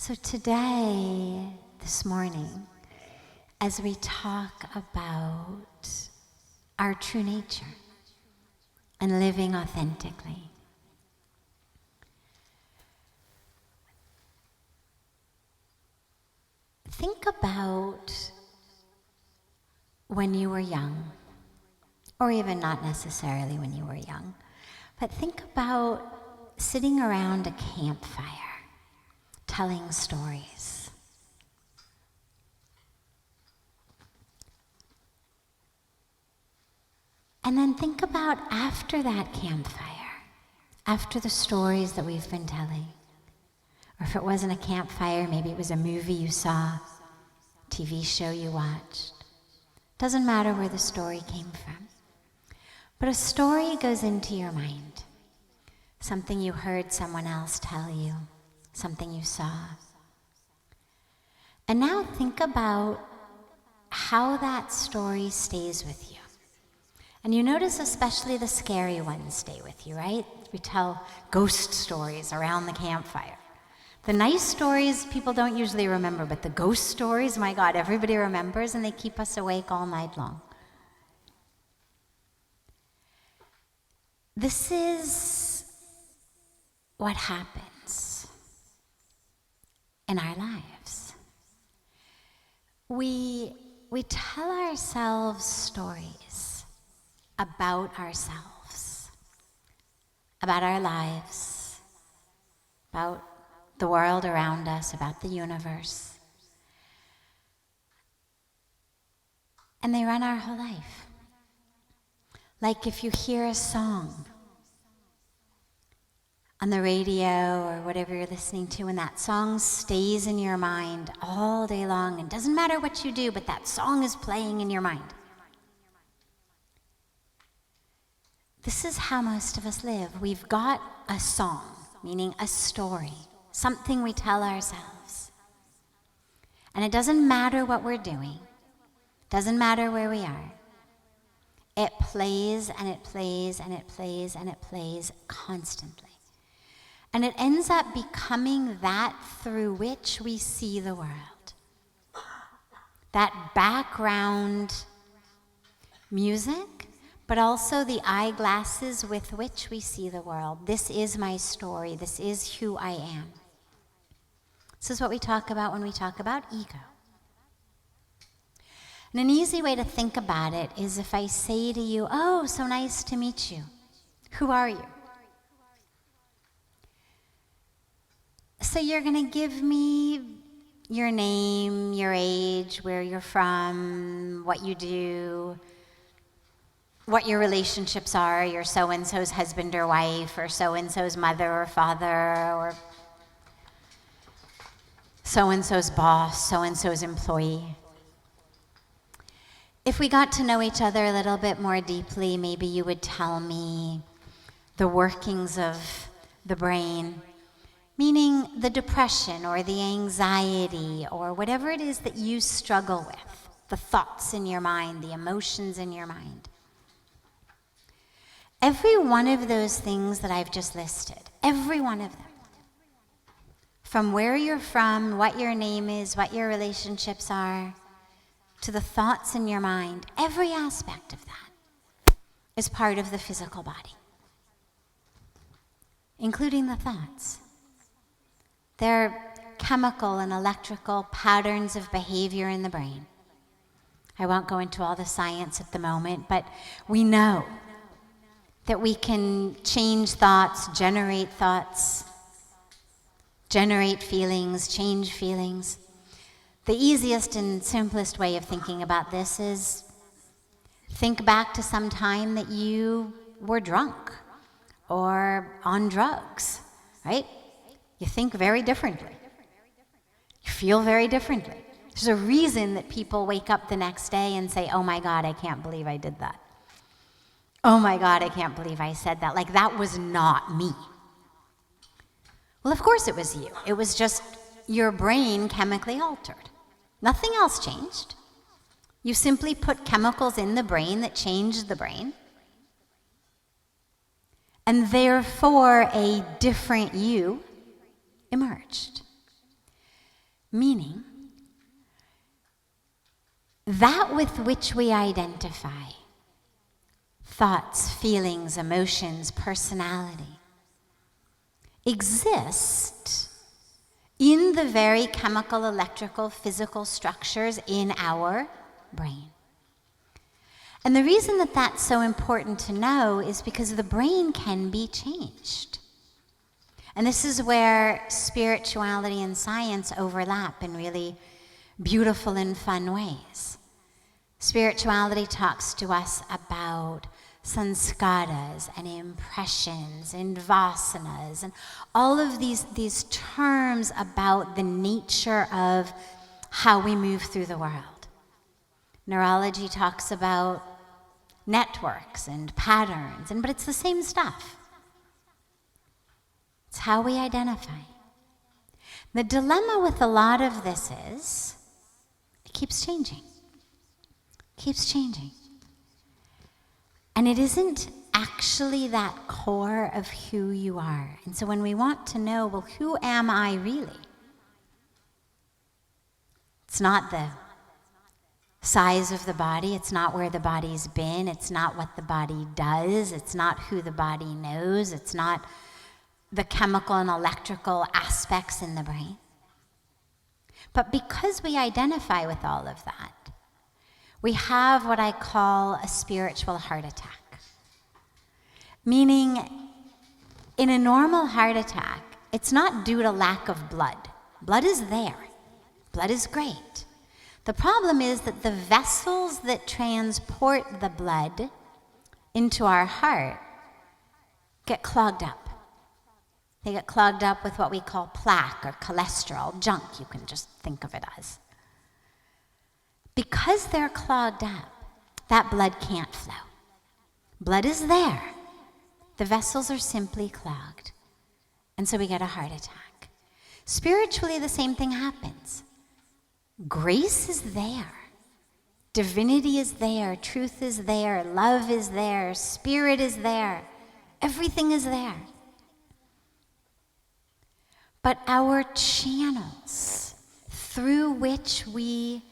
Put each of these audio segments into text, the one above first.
So today, this morning, as we talk about our true nature and living authentically, think about when you were young, or even not necessarily when you were young, but think about sitting around a campfire, telling stories. And then think about after that campfire, after the stories that we've been telling. Or if it wasn't a campfire, maybe it was a movie you saw, TV show you watched. Doesn't matter where the story came from. But a story goes into your mind. Something you heard someone else tell you, something you saw. And now think about how that story stays with you. And you notice especially the scary ones stay with you, right? We tell ghost stories around the campfire. The nice stories people don't usually remember, but the ghost stories, my God, everybody remembers, and they keep us awake all night long. This is what happens in our lives. We tell ourselves stories about ourselves, about our lives, about the world around us, about the universe. And they run our whole life. Like if you hear a song on the radio or whatever you're listening to, and that song stays in your mind all day long, and doesn't matter what you do, but that song is playing in your mind. This is how most of us live. We've got a song, meaning a story, something we tell ourselves. And it doesn't matter what we're doing, doesn't matter where we are. It plays and it plays and it plays and it plays constantly. And it ends up becoming that through which we see the world. That background music, but also the eyeglasses with which we see the world. This is my story. This is who I am. This is what we talk about when we talk about ego. And an easy way to think about it is if I say to you, "Oh, so nice to meet you. Who are you?" So you're going to give me your name, your age, where you're from, what you do, what your relationships are. You're so-and-so's husband or wife, or so-and-so's mother or father, or so-and-so's boss, so-and-so's employee. If we got to know each other a little bit more deeply, maybe you would tell me the workings of the brain, meaning the depression or the anxiety or whatever it is that you struggle with, the thoughts in your mind, the emotions in your mind. Every one of those things that I've just listed, every one of them, from where you're from, what your name is, what your relationships are, to the thoughts in your mind, every aspect of that is part of the physical body, including the thoughts. They're chemical and electrical patterns of behavior in the brain. I won't go into all the science at the moment, but we know that we can change thoughts, generate feelings, change feelings. The easiest and simplest way of thinking about this is think back to some time that you were drunk or on drugs, right? You think very differently. You feel very differently. There's a reason that people wake up the next day and say, "Oh my God, I can't believe I did that. Oh my God, I can't believe I said that. Like that was not me." Well, of course it was you. It was just your brain chemically altered. Nothing else changed. You simply put chemicals in the brain that changed the brain. And therefore, a different you emerged. Meaning, that with which we identify, thoughts, feelings, emotions, personality, exist in the very chemical, electrical, physical structures in our brain. And the reason that that's so important to know is because the brain can be changed. And this is where spirituality and science overlap in really beautiful and fun ways. Spirituality talks to us about sanskaras and impressions and vasanas and all of these terms about the nature of how we move through the world. Neurology talks about networks and patterns, but it's the same stuff. It's how we identify. The dilemma with a lot of this is it keeps changing. Keeps changing. And it isn't actually that core of who you are. And so when we want to know, well, who am I really? It's not the size of the body. It's not where the body's been. It's not what the body does. It's not who the body knows. It's not the chemical and electrical aspects in the brain. But because we identify with all of that, we have what I call a spiritual heart attack. Meaning, in a normal heart attack, it's not due to lack of blood. Blood is there. Blood is great. The problem is that the vessels that transport the blood into our heart get clogged up. They get clogged up with what we call plaque or cholesterol, junk, you can just think of it as. Because they're clogged up, that blood can't flow. Blood is there. The vessels are simply clogged. And so we get a heart attack. Spiritually, the same thing happens. Grace is there. Divinity is there. Truth is there. Love is there. Spirit is there. Everything is there. But our channels through which we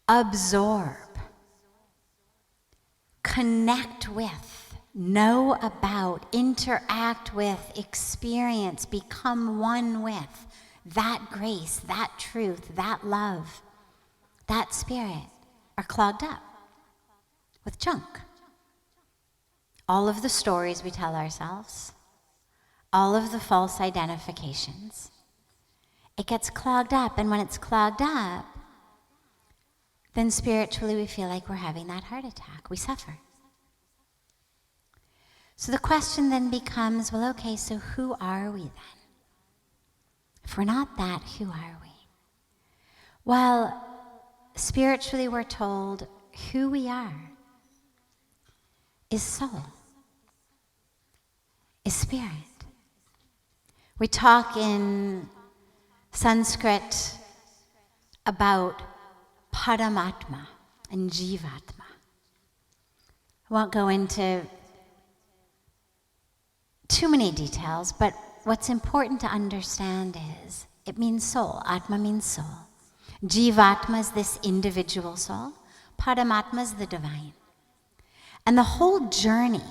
absorb, connect with, know about, interact with, experience, become one with that grace, that truth, that love, that spirit are clogged up with junk. All of the stories we tell ourselves, all of the false identifications, it gets clogged up, and when it's clogged up, then spiritually we feel like we're having that heart attack. We suffer. So the question then becomes, well, okay, so who are we then? If we're not that, who are we? Well, spiritually we're told who we are is soul, is spirit. We talk in Sanskrit about Paramatma and Jivatma. I won't go into too many details, but what's important to understand is it means soul. Atma means soul. Jivatma is this individual soul. Paramatma is the divine. And the whole journey,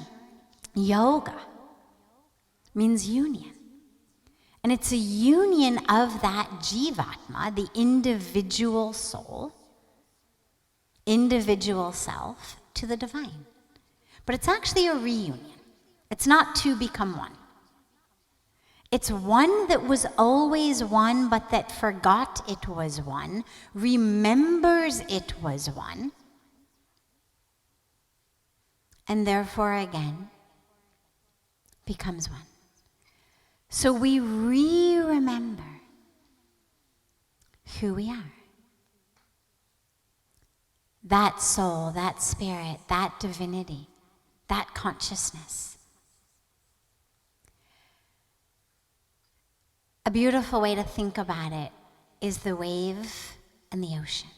yoga, means union. And it's a union of that Jivatma, the individual soul, individual self, to the divine. But it's actually a reunion. It's not two become one. It's one that was always one, but that forgot it was one, remembers it was one, and therefore again becomes one. So we re-remember who we are. That soul, that spirit, that divinity, that consciousness. A beautiful way to think about it is the wave and the ocean,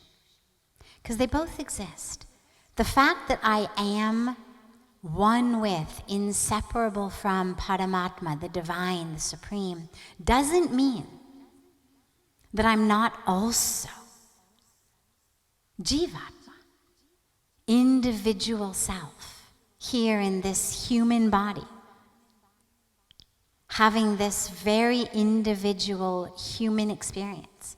because they both exist. The fact that I am one with, inseparable from Paramatma, the divine, the supreme, doesn't mean that I'm not also Jivatma, individual self, here in this human body, having this very individual human experience.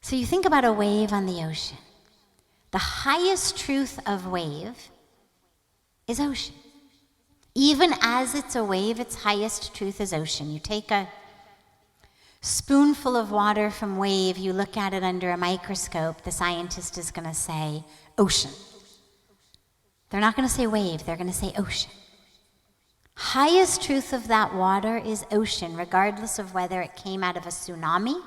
So you think about a wave on the ocean. The highest truth of wave is ocean. Even as it's a wave, its highest truth is ocean. You take a spoonful of water from wave, you look at it under a microscope, the scientist is going to say ocean. They're not going to say wave, they're going to say ocean. Highest truth of that water is ocean, regardless of whether it came out of a tsunami,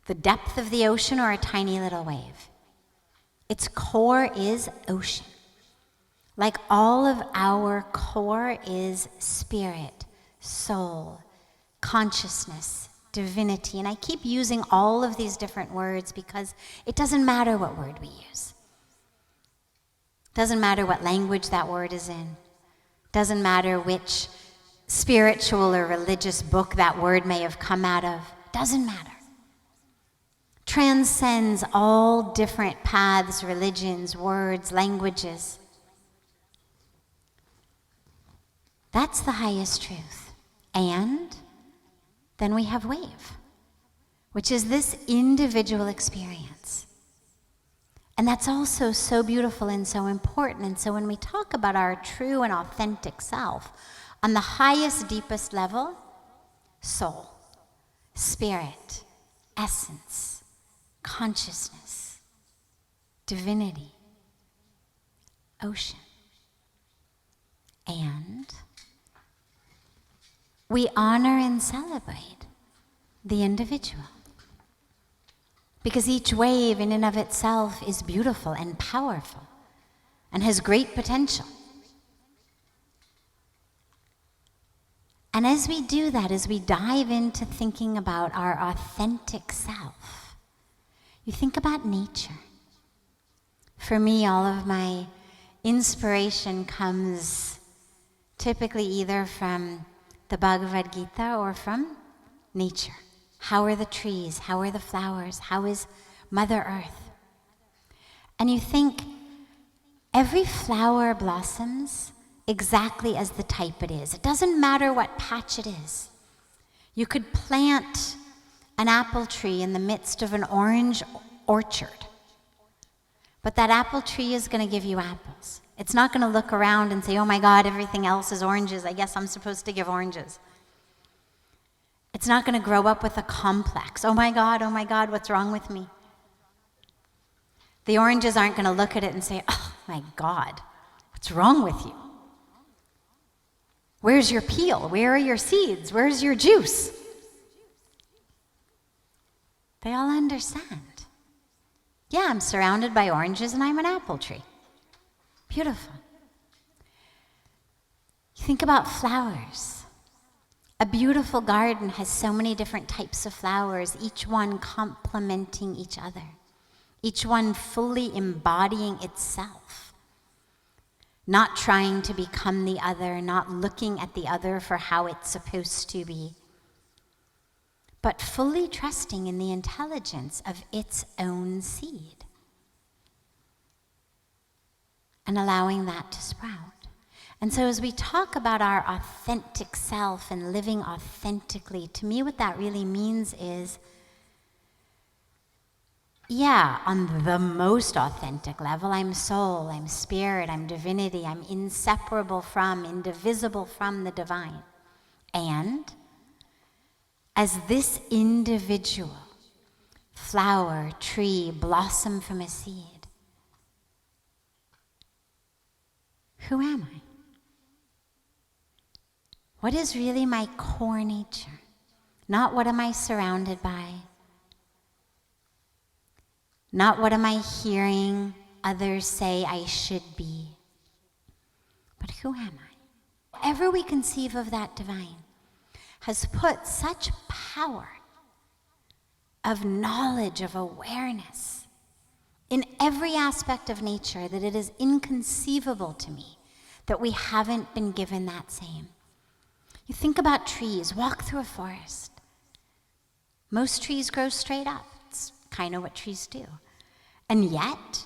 the depth of the ocean, or a tiny little wave. Its core is ocean. Like all of our core is spirit, soul, consciousness, divinity. And I keep using all of these different words because it doesn't matter what word we use. Doesn't matter what language that word is in. Doesn't matter which spiritual or religious book that word may have come out of. Doesn't matter. Transcends all different paths, religions, words, languages. That's the highest truth. And then we have wave, which is this individual experience. And that's also so beautiful and so important. And so when we talk about our true and authentic self, on the highest, deepest level, soul, spirit, essence, consciousness, divinity, ocean. And we honor and celebrate the individual. Because each wave in and of itself is beautiful and powerful and has great potential. And as we do that, as we dive into thinking about our authentic self, you think about nature. For me, all of my inspiration comes typically either from the Bhagavad Gita or from nature. How are the trees? How are the flowers? How is Mother Earth? And you think every flower blossoms exactly as the type it is. It doesn't matter what patch it is. You could plant an apple tree in the midst of an orange orchard, but that apple tree is going to give you apples. It's not going to look around and say, oh my God, everything else is oranges. I guess I'm supposed to give oranges. It's not going to grow up with a complex. Oh my God, what's wrong with me? The oranges aren't going to look at it and say, oh my God, what's wrong with you? Where's your peel? Where are your seeds? Where's your juice? They all understand. Yeah, I'm surrounded by oranges and I'm an apple tree. Beautiful. You think about flowers. A beautiful garden has so many different types of flowers, each one complementing each other, each one fully embodying itself, not trying to become the other, not looking at the other for how it's supposed to be, but fully trusting in the intelligence of its own seed and allowing that to sprout. And so as we talk about our authentic self and living authentically, to me what that really means is, yeah, on the most authentic level, I'm soul, I'm spirit, I'm divinity, I'm inseparable from, indivisible from the divine. And as this individual flower, tree, blossom from a seed, who am I? What is really my core nature? Not what am I surrounded by? Not what am I hearing others say I should be? But who am I? Whatever we conceive of that divine has put such power of knowledge, of awareness in every aspect of nature that it is inconceivable to me that we haven't been given that same. You think about trees, walk through a forest. Most trees grow straight up. It's kind of what trees do. And yet,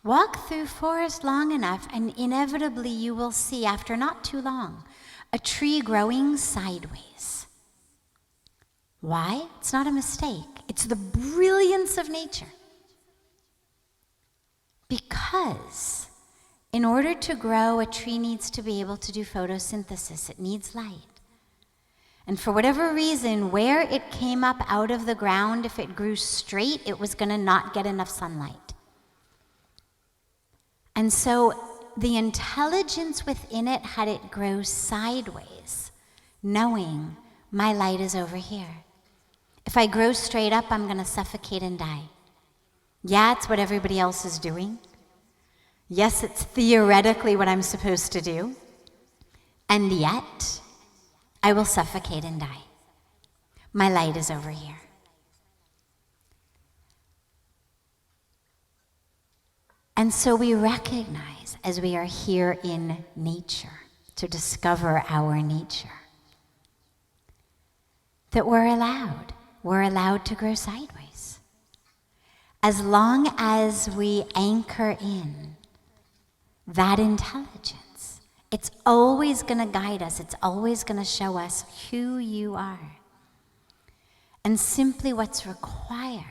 walk through forest long enough and inevitably you will see, after not too long, a tree growing sideways. Why? It's not a mistake. It's the brilliance of nature. Because in order to grow, a tree needs to be able to do photosynthesis. It needs light. And for whatever reason, where it came up out of the ground, if it grew straight, it was going to not get enough sunlight. And so the intelligence within it had it grow sideways, knowing my light is over here. If I grow straight up, I'm going to suffocate and die. Yeah, it's what everybody else is doing. Yes, it's theoretically what I'm supposed to do. And yet, I will suffocate and die. My light is over here. And so we recognize, as we are here in nature, to discover our nature, that we're allowed to grow sideways. As long as we anchor in that intelligence, it's always going to guide us. It's always going to show us who you are. And simply what's required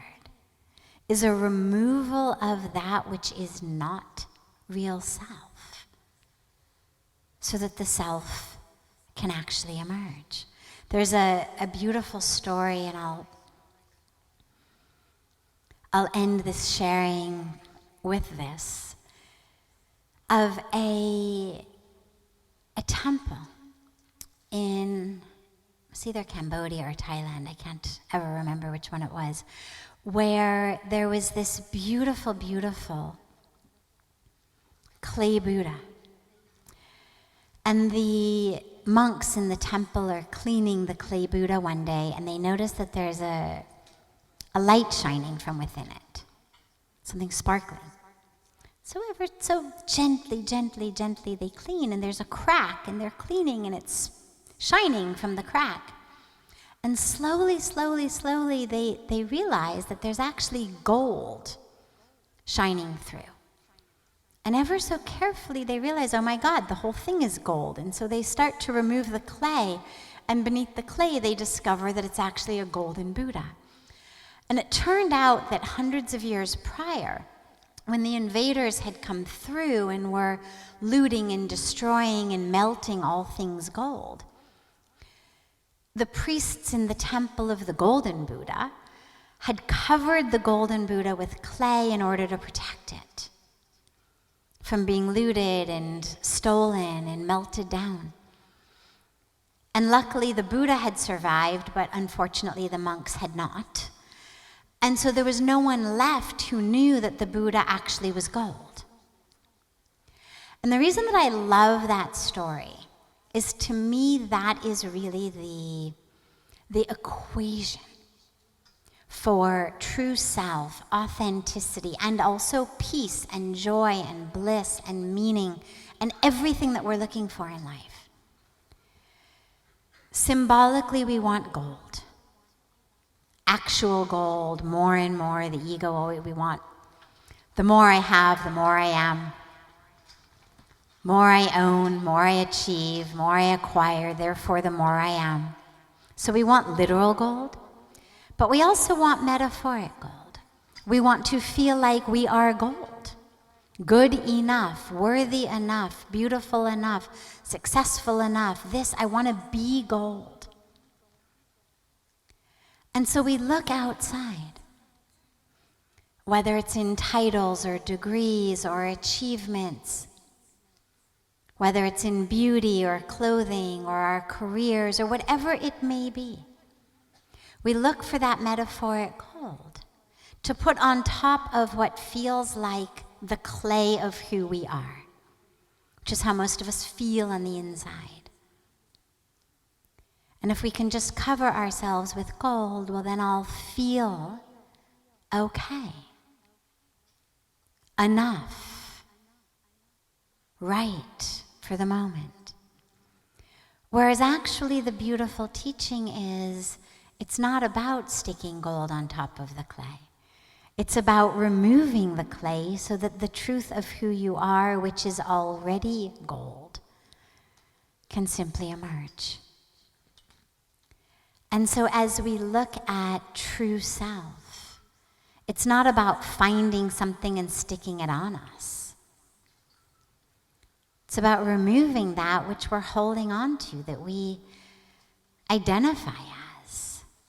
is a removal of that which is not real self, so that the self can actually emerge. There's a beautiful story, and I'll end this sharing with this, of a temple in, it's either Cambodia or Thailand, I can't ever remember which one it was, where there was this beautiful, beautiful clay Buddha. And the monks in the temple are cleaning the clay Buddha one day, and they notice that there's a light shining from within it, something sparkling. So gently they clean, and there's a crack, and they're cleaning, and it's shining from the crack. And slowly, they realize that there's actually gold shining through. And ever so carefully, they realize, oh my God, the whole thing is gold. And so they start to remove the clay, and beneath the clay, they discover that it's actually a golden Buddha. And it turned out that hundreds of years prior, when the invaders had come through and were looting and destroying and melting all things gold, the priests in the temple of the golden Buddha had covered the golden Buddha with clay in order to protect it from being looted and stolen and melted down. And luckily the Buddha had survived, but unfortunately the monks had not. And so there was no one left who knew that the Buddha actually was gold. And the reason that I love that story is, to me, that is really the equation for true self, authenticity, and also peace and joy and bliss and meaning and everything that we're looking for in life. Symbolically, we want gold. Actual gold, more and more. The ego, we want, the more I have, the more I am. More I own, more I achieve, more I acquire, therefore the more I am. So we want literal gold, but we also want metaphoric gold. We want to feel like we are gold. Good enough, worthy enough, beautiful enough, successful enough. This, I want to be gold. And so we look outside, whether it's in titles or degrees or achievements, whether it's in beauty or clothing or our careers or whatever it may be. We look for that metaphoric gold to put on top of what feels like the clay of who we are, which is how most of us feel on the inside. And if we can just cover ourselves with gold, well, then I'll feel okay, enough, right for the moment. Whereas actually the beautiful teaching is, It's not about sticking gold on top of the clay. It's about removing the clay so that the truth of who you are, which is already gold, can simply emerge. And so as we look at true self, it's not about finding something and sticking it on us. It's about removing that which we're holding on to, that we identify